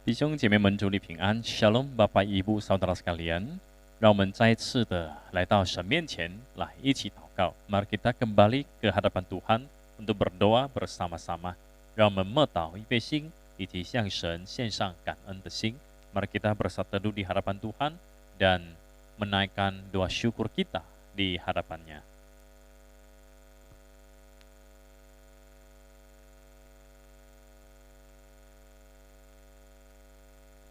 弟兄姐妹们，主你平安 ，Shalom， Bapak Ibu Saudara sekalian， 让我们再一次的来到神面前，来一起祷告。Mari kita kembali ke hadapan Tuhan untuk berdoa bersama-sama。让我们默祷预备心，以及向神献上感恩的心。Mari kita bersatu teduh di hadapan Tuhan dan menaikkan doa syukur kita di hadapannya.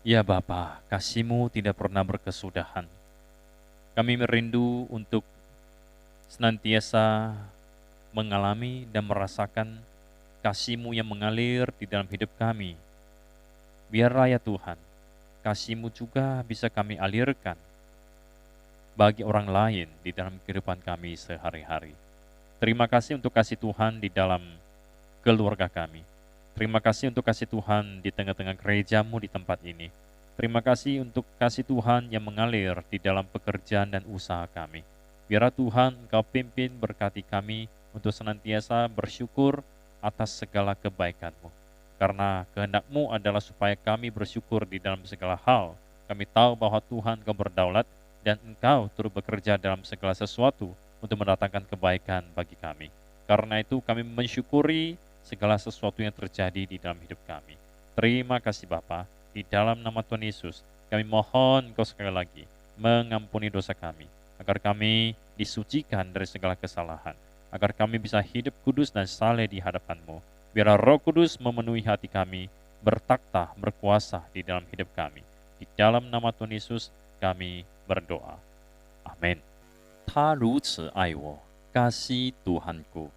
Ya Bapa, kasih-Mu tidak pernah berkesudahan. Kami merindu untuk senantiasa mengalami dan merasakan kasih-Mu yang mengalir di dalam hidup kami. Biarlah ya Tuhan, kasih-Mu juga bisa kami alirkan bagi orang lain di dalam kehidupan kami sehari-hari. Terima kasih untuk kasih Tuhan di dalam keluarga kami. Terima kasih untuk kasih Tuhan di tengah-tengah gereja-Mu di tempat ini. Terima kasih untuk kasih Tuhan yang mengalir di dalam pekerjaan dan usaha kami. Biarlah Tuhan Engkau pimpin berkati kami untuk senantiasa bersyukur atas segala kebaikan-Mu. Karena kehendak-Mu adalah supaya kami bersyukur di dalam segala hal. Kami tahu bahwa Tuhan Engkau berdaulat dan Engkau turut bekerja dalam segala sesuatu untuk mendatangkan kebaikan bagi kami. Karena itu kami mensyukuri segala sesuatu yang terjadi di dalam hidup kami. Terima kasih Bapa, di dalam nama Tuhan Yesus, kami mohon Engkau sekali lagi mengampuni dosa kami, agar kami disucikan dari segala kesalahan, agar kami bisa hidup kudus dan saleh di hadapan-Mu. Biarlah Roh Kudus memenuhi hati kami, bertakhta, berkuasa di dalam hidup kami. Di dalam nama Tuhan Yesus kami berdoa. Amin. 他如此爱我, kasih Tuhanku.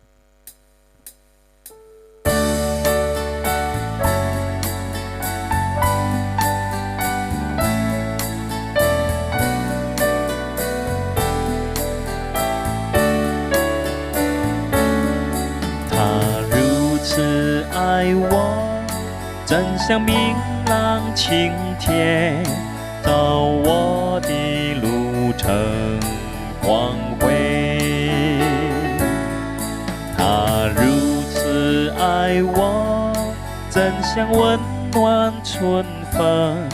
爱我，正像明朗晴天，照我的路程光辉。他如此爱我，正像温暖春风，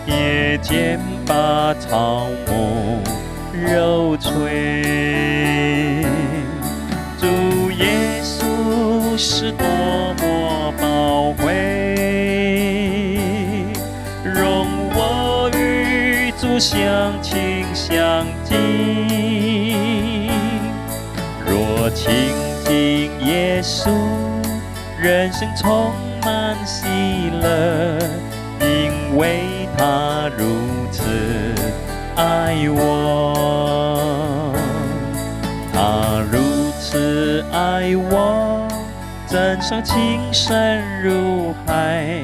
夜间把草木揉吹。主耶稣是多么宝贵，容我与主相亲相近。若亲近耶稣，人生充满喜乐，因为他如此爱我。他如此爱我，正像情深如海，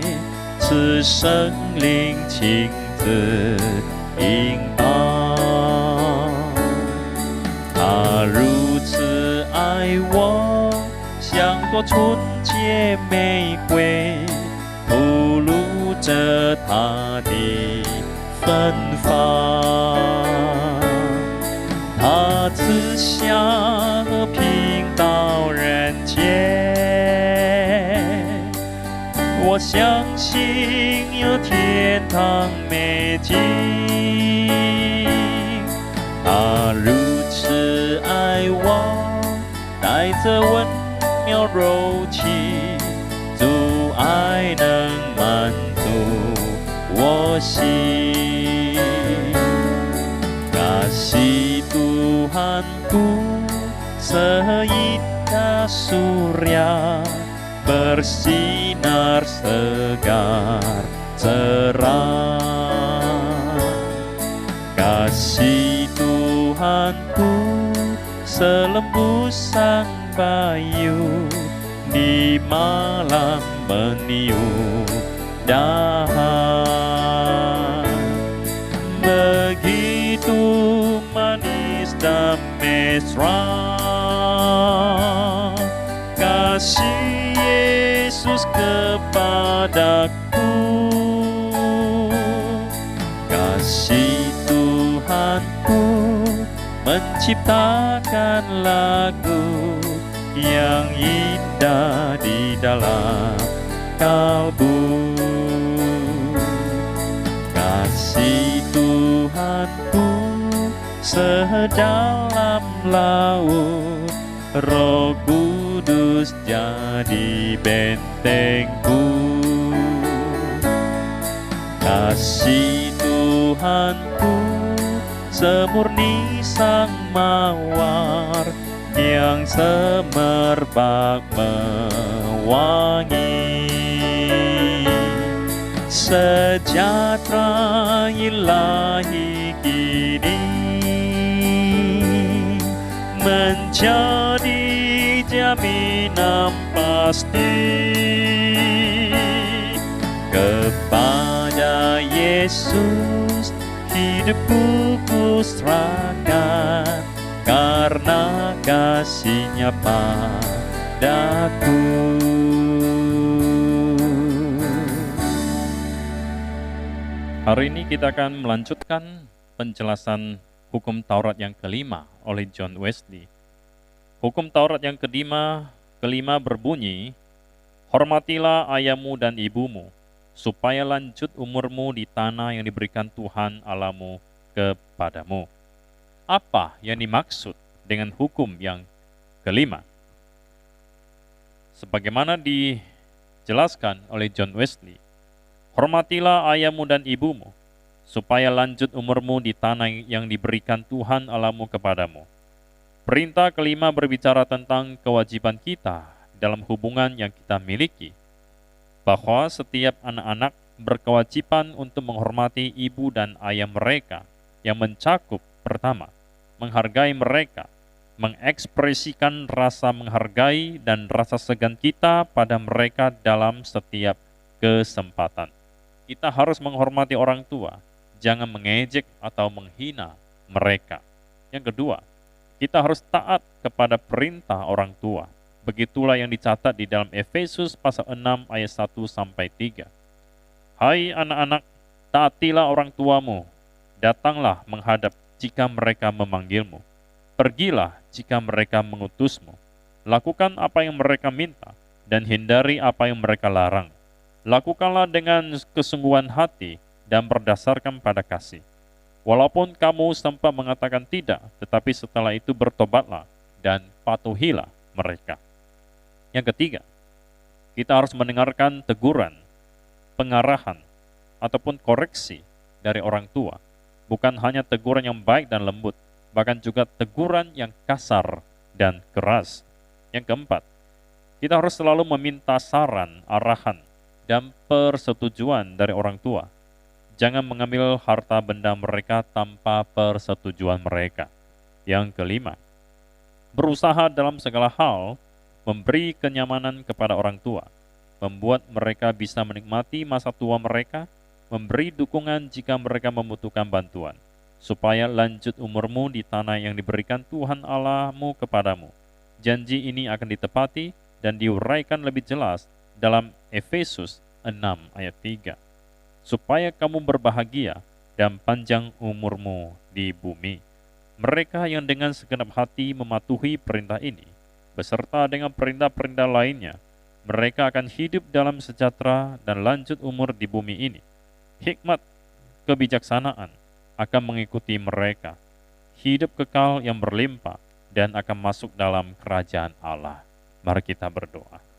赐生灵亲自引导。他如此爱我，像朵纯洁玫瑰，吐露着他的芬芳。他赐下和平到人间，我相信有天堂美景。他如此爱我，带着温柔柔情，主爱能满足我心。kasih Tuhanku seindah surya, bersinar segar cerah. Kasih Tuhanku selembut sang bayu, di malam meniup dahan. Begitu manis dan mesra kasih Yesus kepadaku. Kasih Tuhanku menciptakan lagu yang indah di dalam kalbu. kasih Tuhanku sedalam laut, Roh Kudus jadi bentengku. Kasih Tuhanku semurni sang mawar, yang semerbak mewangi. Sejahtera ilahi kini menjadi jaminan pasti. Kepada Yesus hidupku kuserahkan, karena kasih-Nya padaku. Hari ini kita akan melanjutkan penjelasan hukum Taurat yang kelima oleh John Wesley. Hukum Taurat yang kelima berbunyi, hormatilah ayahmu dan ibumu, supaya lanjut umurmu di tanah yang diberikan Tuhan Allahmu kepadamu. Apa yang dimaksud dengan hukum yang kelima? Sebagaimana dijelaskan oleh John Wesley, hormatilah ayahmu dan ibumu, supaya lanjut umurmu di tanah yang diberikan Tuhan Allahmu kepadamu. Perintah kelima berbicara tentang kewajiban kita dalam hubungan yang kita miliki, bahwa setiap anak-anak berkewajiban untuk menghormati ibu dan ayah mereka, yang mencakup pertama, menghargai mereka, mengekspresikan rasa menghargai dan rasa segan kita pada mereka dalam setiap kesempatan. Kita harus menghormati orang tua, jangan mengejek atau menghina mereka. Yang kedua, kita harus taat kepada perintah orang tua. Begitulah yang dicatat di dalam Efesus pasal 6 ayat 1-3. Hai anak-anak, taatilah orang tuamu, datanglah menghadap jika mereka memanggilmu, pergilah jika mereka mengutusmu, lakukan apa yang mereka minta, dan hindari apa yang mereka larang. Lakukanlah dengan kesungguhan hati dan berdasarkan pada kasih. Walaupun kamu sempat mengatakan tidak, tetapi setelah itu bertobatlah dan patuhilah mereka. Yang ketiga, kita harus mendengarkan teguran, pengarahan, ataupun koreksi dari orang tua. Bukan hanya teguran yang baik dan lembut, bahkan juga teguran yang kasar dan keras. Yang keempat, kita harus selalu meminta saran, arahan, dan persetujuan dari orang tua. Jangan mengambil harta benda mereka tanpa persetujuan mereka. Yang kelima, berusaha dalam segala hal memberi kenyamanan kepada orang tua, membuat mereka bisa menikmati masa tua mereka, memberi dukungan jika mereka membutuhkan bantuan, supaya lanjut umurmu di tanah yang diberikan Tuhan Allahmu kepadamu. Janji ini akan ditepati dan diuraikan lebih jelas dalam Efesus 6 ayat 3. Supaya kamu berbahagia dan panjang umurmu di bumi. Mereka yang dengan segenap hati mematuhi perintah ini, beserta dengan perintah-perintah lainnya, mereka akan hidup dalam sejahtera dan lanjut umur di bumi ini. Hikmat kebijaksanaan akan mengikuti mereka, hidup kekal yang berlimpah, dan akan masuk dalam kerajaan Allah. Mari kita berdoa.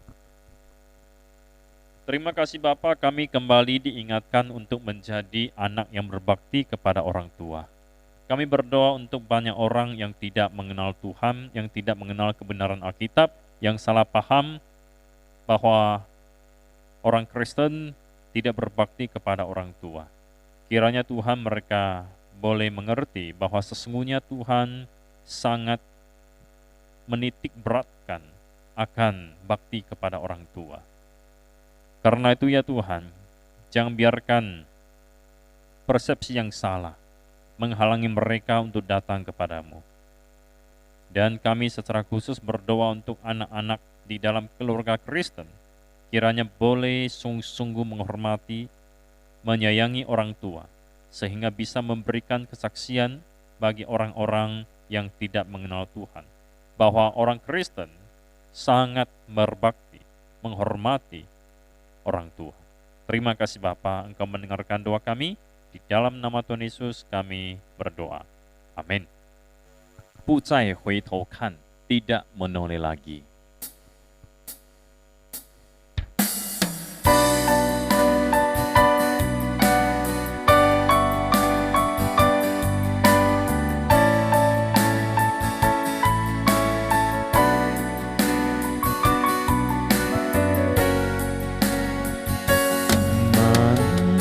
Terima kasih Bapa, kami kembali diingatkan untuk menjadi anak yang berbakti kepada orang tua. Kami berdoa untuk banyak orang yang tidak mengenal Tuhan, yang tidak mengenal kebenaran Alkitab, yang salah paham bahwa orang Kristen tidak berbakti kepada orang tua. Kiranya Tuhan mereka boleh mengerti bahwa sesungguhnya Tuhan sangat menitik beratkan akan bakti kepada orang tua. Karena itu ya Tuhan, jangan biarkan persepsi yang salah menghalangi mereka untuk datang kepadamu. Dan kami secara khusus berdoa untuk anak-anak di dalam keluarga Kristen, kiranya boleh sungguh-sungguh menghormati, menyayangi orang tua, sehingga bisa memberikan kesaksian bagi orang-orang yang tidak mengenal Tuhan, bahwa orang Kristen sangat berbakti, menghormati orang tua. Terima kasih Bapa, Engkau mendengarkan doa kami. Di dalam nama Tuhan Yesus kami berdoa. Amin. 不再回头看, tidak menoleh lagi.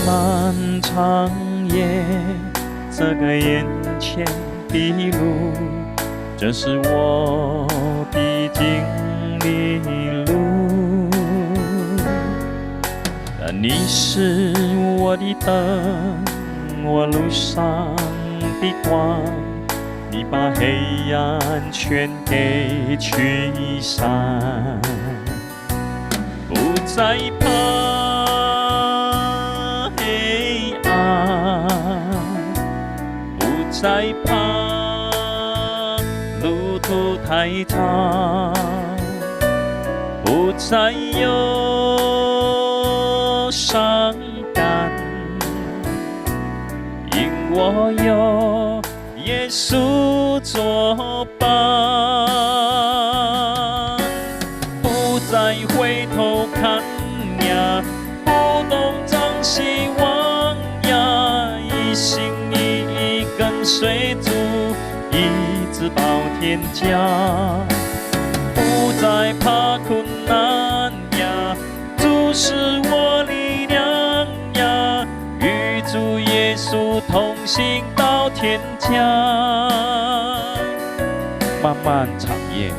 漫长夜，这个眼前的路，这是我必经的路。但你是我的灯，我路上的光，你把黑暗全给驱散，不再怕。不再怕路途太长，不再有伤感，因我有耶稣作伴，不再回头看呀，不动张希望呀，一心一意跟随主，一直到天家，不再怕困难呀，主是我力量呀，与主耶稣同行到天家。漫漫长夜，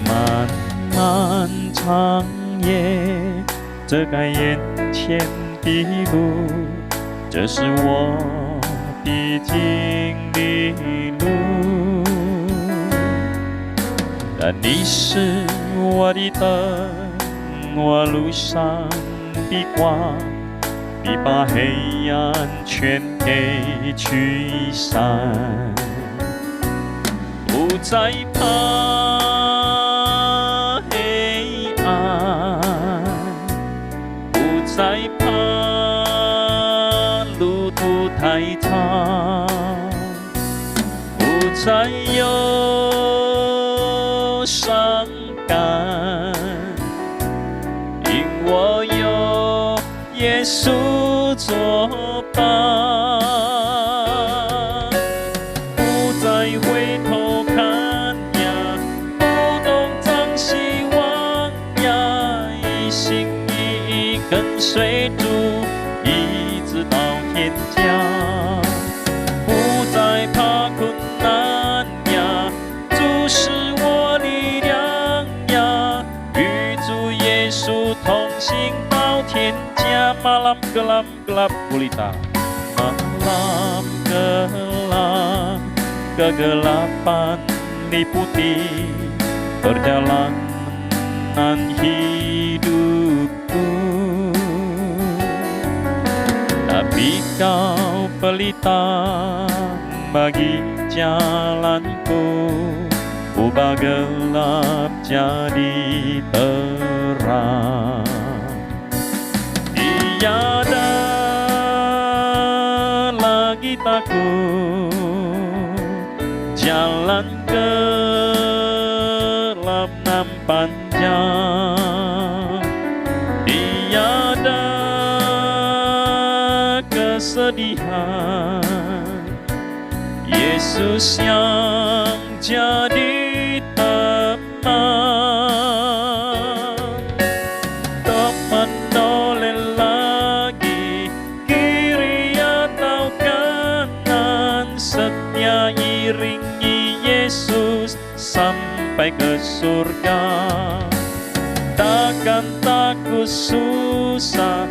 漫漫长夜，遮盖眼前的路，这是我必经的路。但你是我的灯，我路上的光，你把黑暗全给驱散，不再怕黑暗，不再怕路途太长，不再有伤感，因我有耶稣作伴，不再回头看呀，不动张希望呀，一心一意跟随主，一直到天家，不再怕困难呀，主是我力量呀，与主耶稣同行到天家。Malam gelap gelap gulita, malam gelap kegelapan liputi perjalanan hidupku, tapi kau pelita bagi jalanku, ubah gelap jadi terang. Tiada lagi takut jalan gelap nan panjang, tiada kesedihan, Yesus yang jadi teman, tak menoleh lagi kiri atau kanan, setia iringi Yesus sampai ke surga. Takkan takut susah,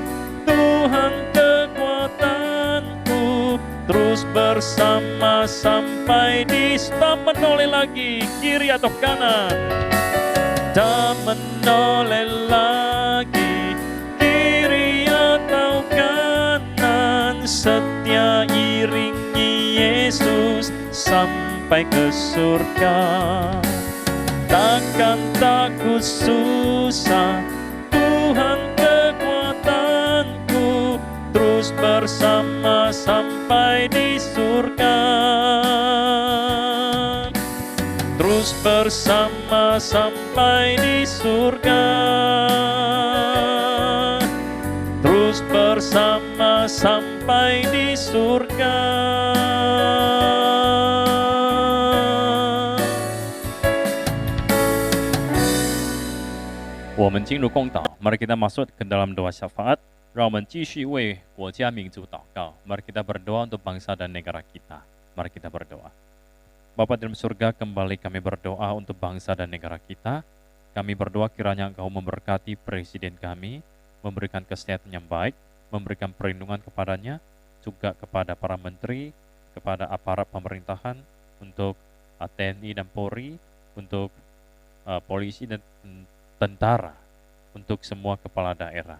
Tuhan kekuatanku, terus bersama sampai di tak menoleh lagi kiri atau kanan, tak menoleh lagi kiri atau kanan, setia iringi Yesus sampai ke surga. Takkan takut susah, Tuhan kekuatanku, terus bersama sampai di surga. Terus bersama sampai di surga. Terus bersama sampai di surga. Mari kita masuk ke dalam doa syafaat. 让我们继续为国家民族祷告. Mari kita berdoa untuk bangsa dan negara kita. Mari kita berdoa. Bapa dalam surga, kembali kami berdoa untuk bangsa dan negara kita. Kami berdoa kiranya Engkau memberkati presiden kami, memberikan kesehatan yang baik, memberikan perlindungan kepadanya, juga kepada para menteri, kepada aparat pemerintahan, untuk TNI dan Polri, untuk polisi dan tentara, untuk semua kepala daerah.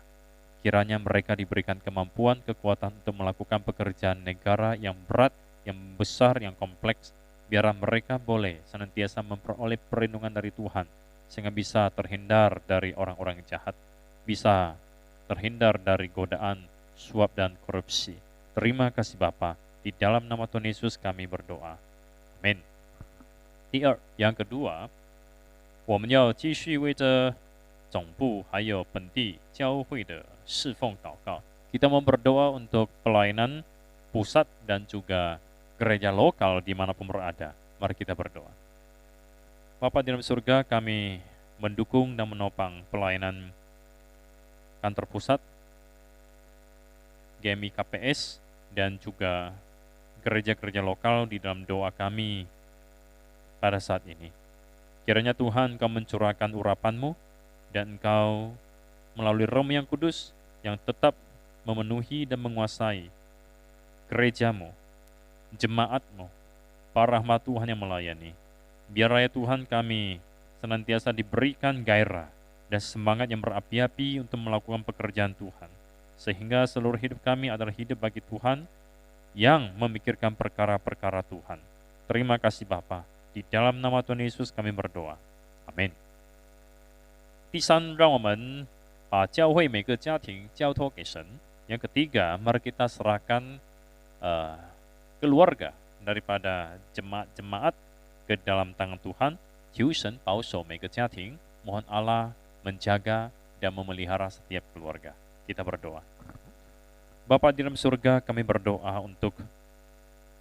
Kiranya mereka diberikan kemampuan, kekuatan untuk melakukan pekerjaan negara yang berat, yang besar, yang kompleks. Biar mereka boleh senantiasa memperoleh perlindungan dari Tuhan, sehingga bisa terhindar dari orang-orang jahat, bisa terhindar dari godaan, suap, dan korupsi. Terima kasih Bapa. Di dalam nama Tuhan Yesus kami berdoa. Amin. Yang kedua, 我们要继续为着总部还有本地教会的侍奉祷告. Kita mau berdoa untuk pelayanan pusat dan juga gereja lokal dimanapun berada. Mari kita berdoa. Bapa di dalam surga, kami mendukung dan menopang pelayanan kantor pusat, GMI KPS, dan juga gereja-gereja lokal di dalam doa kami pada saat ini. Kiranya Tuhan, Engkau mencurahkan urapan-Mu, dan Engkau melalui Roh yang Kudus yang tetap memenuhi dan menguasai gereja-Mu, jemaat-Mu, para hamba Tuhan yang melayani. Biar ya Tuhan, kami senantiasa diberikan gairah dan semangat yang berapi-api untuk melakukan pekerjaan Tuhan, sehingga seluruh hidup kami adalah hidup bagi Tuhan yang memikirkan perkara-perkara Tuhan. Terima kasih Bapa. Di dalam nama Tuhan Yesus kami berdoa. Amin. 第三，让我们把教会每个家庭交托给神。Yang ketiga, mari kita serahkan keluarga daripada jemaat-jemaat ke dalam tangan Tuhan. 求神保守每个家庭, mohon Allah menjaga dan memelihara setiap keluarga. Kita berdoa. Bapa di dalam surga, kami berdoa untuk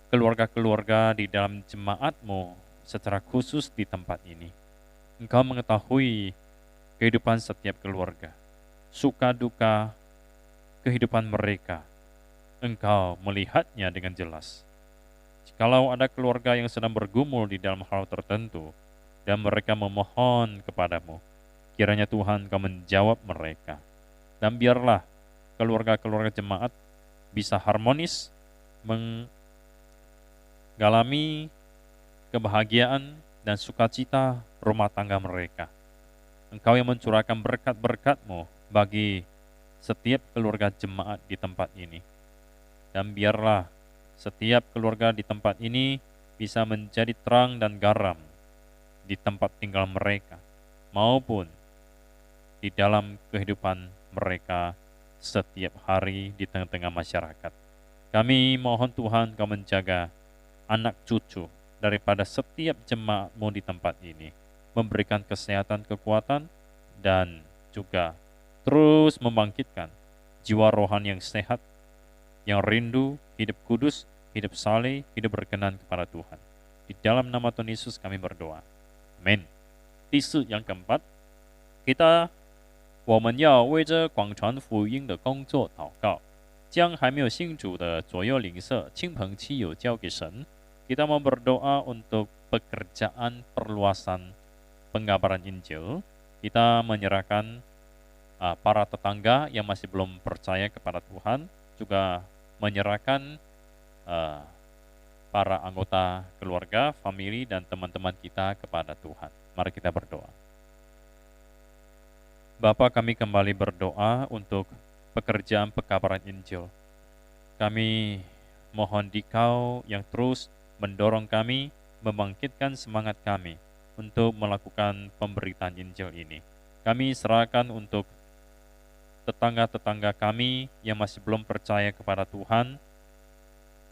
keluarga-keluarga di dalam jemaat-Mu secara khusus di tempat ini. Engkau mengetahui kehidupan setiap keluarga, suka duka kehidupan mereka. Engkau melihatnya dengan jelas. Jikalau ada keluarga yang sedang bergumul di dalam hal tertentu dan mereka memohon kepadamu, kiranya Tuhan Engkau menjawab mereka. Dan biarlah keluarga-keluarga jemaat bisa harmonis, mengalami kebahagiaan dan sukacita rumah tangga mereka. Engkau yang mencurahkan berkat-berkat-Mu bagi setiap keluarga jemaat di tempat ini. Dan biarlah setiap keluarga di tempat ini bisa menjadi terang dan garam di tempat tinggal mereka, maupun di dalam kehidupan mereka setiap hari di tengah-tengah masyarakat. Kami mohon Tuhan Kau menjaga anak cucu daripada setiap jemaat-Mu di tempat ini, memberikan kesehatan, kekuatan, dan juga terus membangkitkan jiwa rohani yang sehat, yang rindu, hidup kudus, hidup saleh, hidup berkenan kepada Tuhan. Di dalam nama Tuhan Yesus kami berdoa. Amin. 第四, yang keempat,我们要为着广传福音的工作祷告，将还没有信主的左右邻舍、亲朋戚友交给神。Kita mau berdoa untuk pekerjaan perluasan pengabaran Injil. Kita menyerahkan para tetangga yang masih belum percaya kepada Tuhan, juga menyerahkan para anggota keluarga, famili, dan teman-teman kita kepada Tuhan. Mari kita berdoa. Bapa, kami kembali berdoa untuk pekerjaan pekabaran Injil. Kami mohon Dikau yang terus mendorong kami, membangkitkan semangat kami untuk melakukan pemberitaan Injil ini. Kami serahkan untuk tetangga-tetangga kami yang masih belum percaya kepada Tuhan,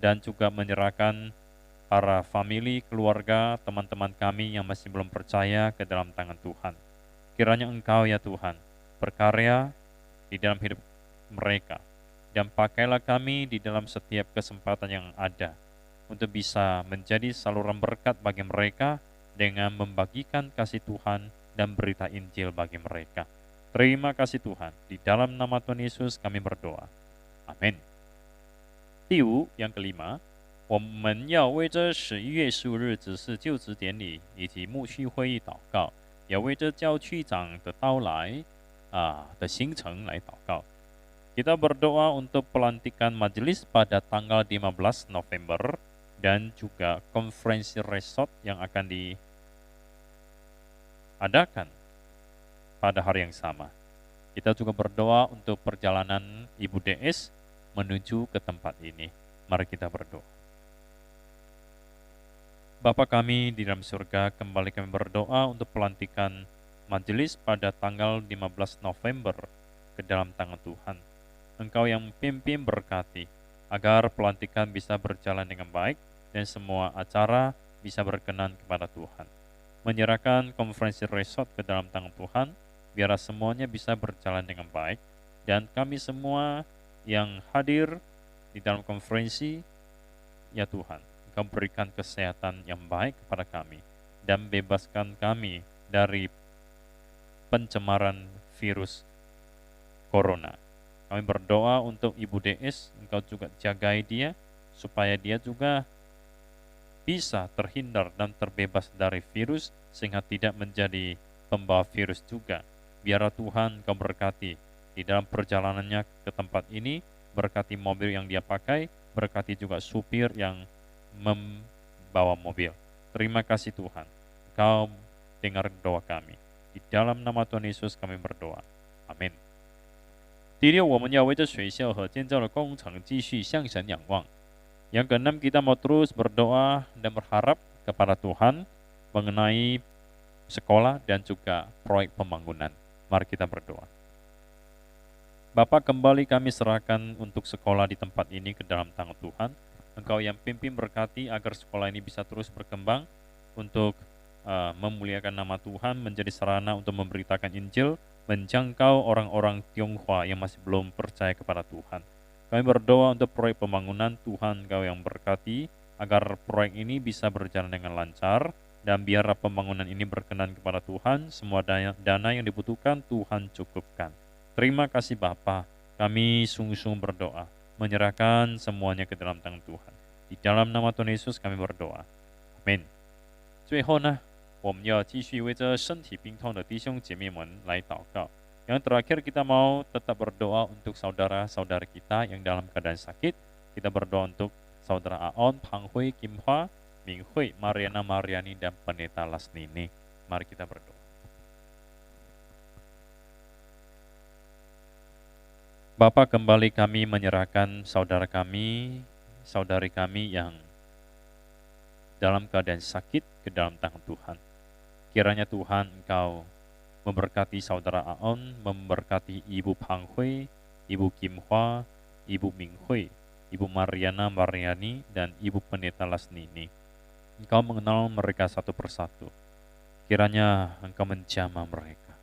dan juga menyerahkan para famili, keluarga, teman-teman kami yang masih belum percaya ke dalam tangan Tuhan. Kiranya Engkau ya Tuhan berkarya di dalam hidup mereka, dan pakailah kami di dalam setiap kesempatan yang ada untuk bisa menjadi saluran berkat bagi mereka dengan membagikan kasih Tuhan dan berita Injil bagi mereka. Terima kasih Tuhan, di dalam nama Tuhan Yesus kami berdoa. Amin. 第五，yang kelima，我们要为这11月15日指示就职典礼以及牧区会议祷告，也为这教区长的到来的行程来祷告。Kita berdoa untuk pelantikan majelis pada tanggal 15 November dan juga konferensi resort yang akan diadakan pada hari yang sama. Kita juga berdoa untuk perjalanan Ibu DS menuju ke tempat ini. Mari kita berdoa. Bapa kami di dalam surga, kembali kami berdoa untuk pelantikan majelis pada tanggal 15 November ke dalam tangan Tuhan. Engkau yang pimpin berkati, agar pelantikan bisa berjalan dengan baik dan semua acara bisa berkenan kepada Tuhan. Menyerahkan konferensi resort ke dalam tangan Tuhan, biar semuanya bisa berjalan dengan baik, dan kami semua yang hadir di dalam konferensi, ya Tuhan, Engkau berikan kesehatan yang baik kepada kami dan bebaskan kami dari pencemaran virus corona. Kami berdoa untuk Ibu DS, Engkau juga jagai dia, supaya dia juga bisa terhindar dan terbebas dari virus, sehingga tidak menjadi pembawa virus juga. Biarlah Tuhan Engkau berkati di dalam perjalanannya ke tempat ini, berkati mobil yang dia pakai, berkati juga supir yang membawa mobil. Terima kasih Tuhan, Engkau dengar doa kami. Di dalam nama Tuhan Yesus kami berdoa. Amin. 第六，我们要为这学校和建造的工程继续向神仰望。Yang keenam, kita mau terus berdoa dan berharap kepada Tuhan mengenai sekolah dan juga proyek pembangunan. Mari kita berdoa. Bapa, kembali kami serahkan untuk sekolah di tempat ini ke dalam tangan Tuhan. Engkau yang pimpin berkati agar sekolah ini bisa terus berkembang untuk memuliakan nama Tuhan, menjadi sarana untuk memberitakan Injil, menjangkau orang-orang Tionghoa yang masih belum percaya kepada Tuhan. Kami berdoa untuk proyek pembangunan, Tuhan Engkau yang berkati agar proyek ini bisa berjalan dengan lancar, dan biarlah pembangunan ini berkenan kepada Tuhan. Semua dana yang dibutuhkan Tuhan cukupkan. Terima kasih Bapa, kami sungguh-sungguh berdoa, menyerahkan semuanya ke dalam tangan Tuhan. Di dalam nama Tuhan Yesus kami berdoa. Amin. 最后呢，我们要继续为这身体病痛的弟兄姐妹们来祷告。Yang terakhir, kita mau tetap berdoa untuk saudara-saudara kita yang dalam keadaan sakit. Kita berdoa untuk saudara Aon, Pang Hui, Kim Hwa, Ming Hui, Mariana Mariani, dan Pendeta Lasnini. Mari kita berdoa. Bapa, kembali kami menyerahkan saudara kami, saudari kami yang dalam keadaan sakit ke dalam tangan Tuhan. Kiranya Tuhan Engkau memberkati saudara Aon, memberkati Ibu Pang Hui, Ibu Kim Hwa, Ibu Ming Hui, Ibu Mariana Mariani, dan Ibu Pendeta Lasnini. Engkau mengenal mereka satu persatu. Kiranya Engkau menjamah mereka,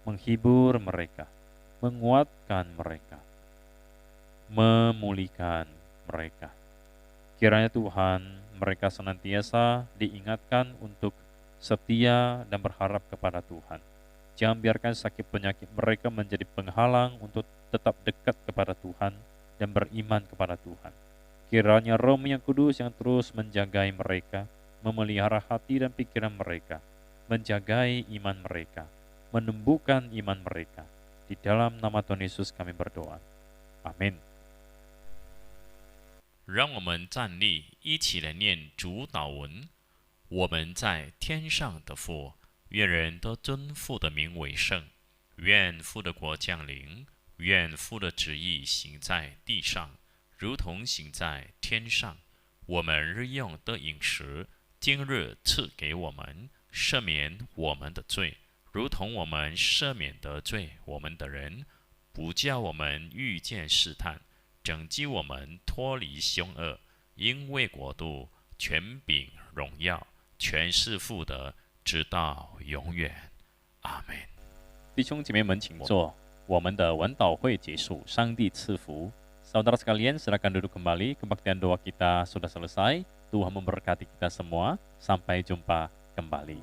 menghibur mereka, menguatkan mereka, memulihkan mereka. Kiranya Tuhan, mereka senantiasa diingatkan untuk setia dan berharap kepada Tuhan. Jangan biarkan sakit penyakit mereka menjadi penghalang untuk tetap dekat kepada Tuhan dan beriman kepada Tuhan. Kiranya Roh yang Kudus yang terus menjagai mereka, memelihara hati dan pikiran mereka, menjagai iman mereka, menumbuhkan iman mereka. Di dalam nama Tuhan Yesus kami berdoa. Amin. 让我们站立，一起来念主祷文。我们在天上的父，愿人都尊父的名为圣。愿父的国降临，愿父的旨意行在地上，如同行在天上。我们日用的饮食，今日赐给我们，赦免我们的罪，如同我们赦免得罪我们的人，不不叫我们遇见试探，拯救我们脱离凶恶。因为国度、权柄、荣耀，全是父的，直到永远。阿门。弟兄姐妹们，请坐。我们的晚祷会结束，上帝赐福。Saudara sekalian, silakan duduk kembali. Kebaktian doa kita sudah selesai. Tuhan memberkati kita semua. Sampai jumpa kembali.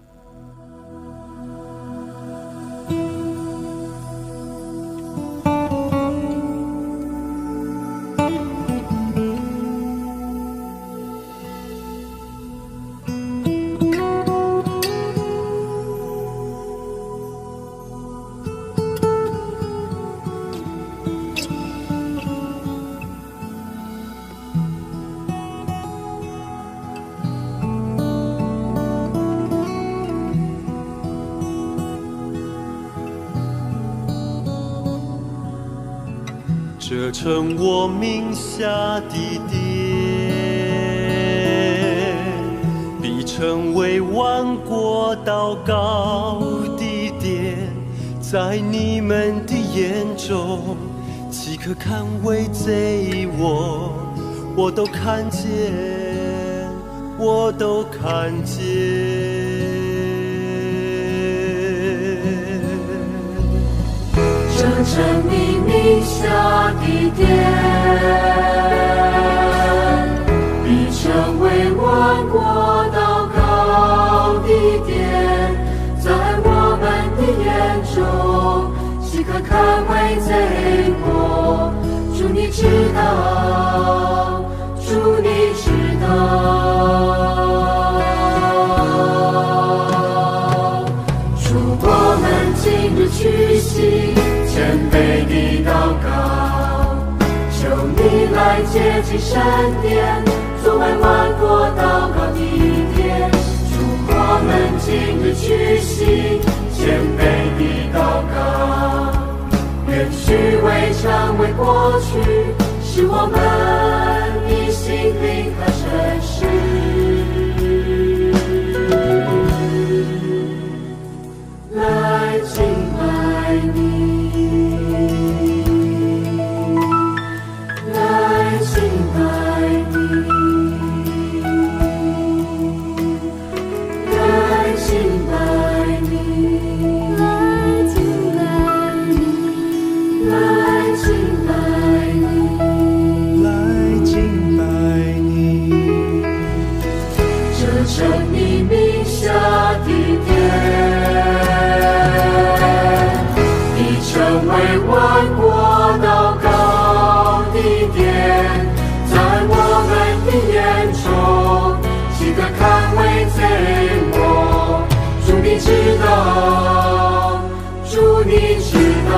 这成我名下的殿，必成为万国祷告的殿。在你们的眼中，岂可看为贼？我都看见，我都看见。这成你名下的殿，必成为万国祷告的殿。在我们的眼中，岂可看为贼过？主你知道，主你知道。主我们今日屈膝谦卑的祷告，求你来接近圣殿，作为万国祷告的殿。主我们今日屈膝谦卑的祷告，愿虚伪成为过去，使我们的心灵和诚实。来敬拜你，来敬拜你，来敬拜你，来敬拜你，来敬拜你，来敬拜你。这成你名下的殿，成为万国祷告的殿。在我们的眼中，岂可看为贼过？主你知道，主你知道。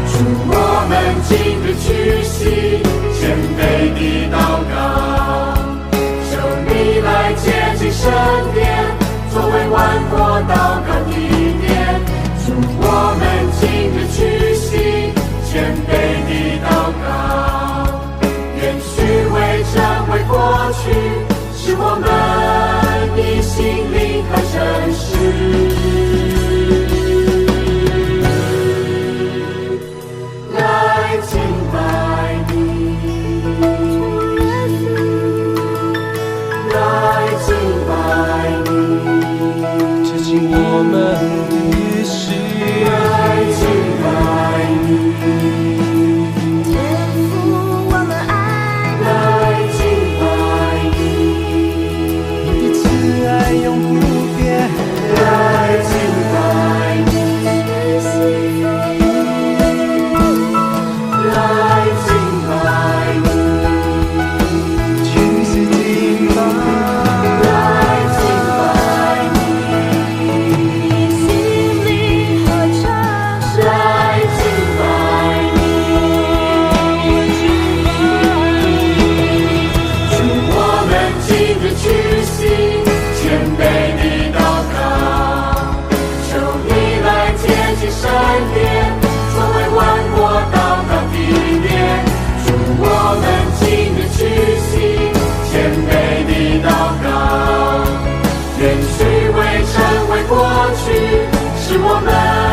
主我们今日屈膝谦卑的祷告，求你来接近圣殿，作为万国祷告的殿。主我们今日屈膝谦卑的祷告，愿虚伪成为过去，使我们的心灵和诚实。来敬拜你，来敬拜你，接近我们的誓言，来敬拜你，天父我们爱你，来敬拜你，你的慈爱永不变。来敬拜你，来敬拜你，屈膝敬拜，来敬拜你。去，是我们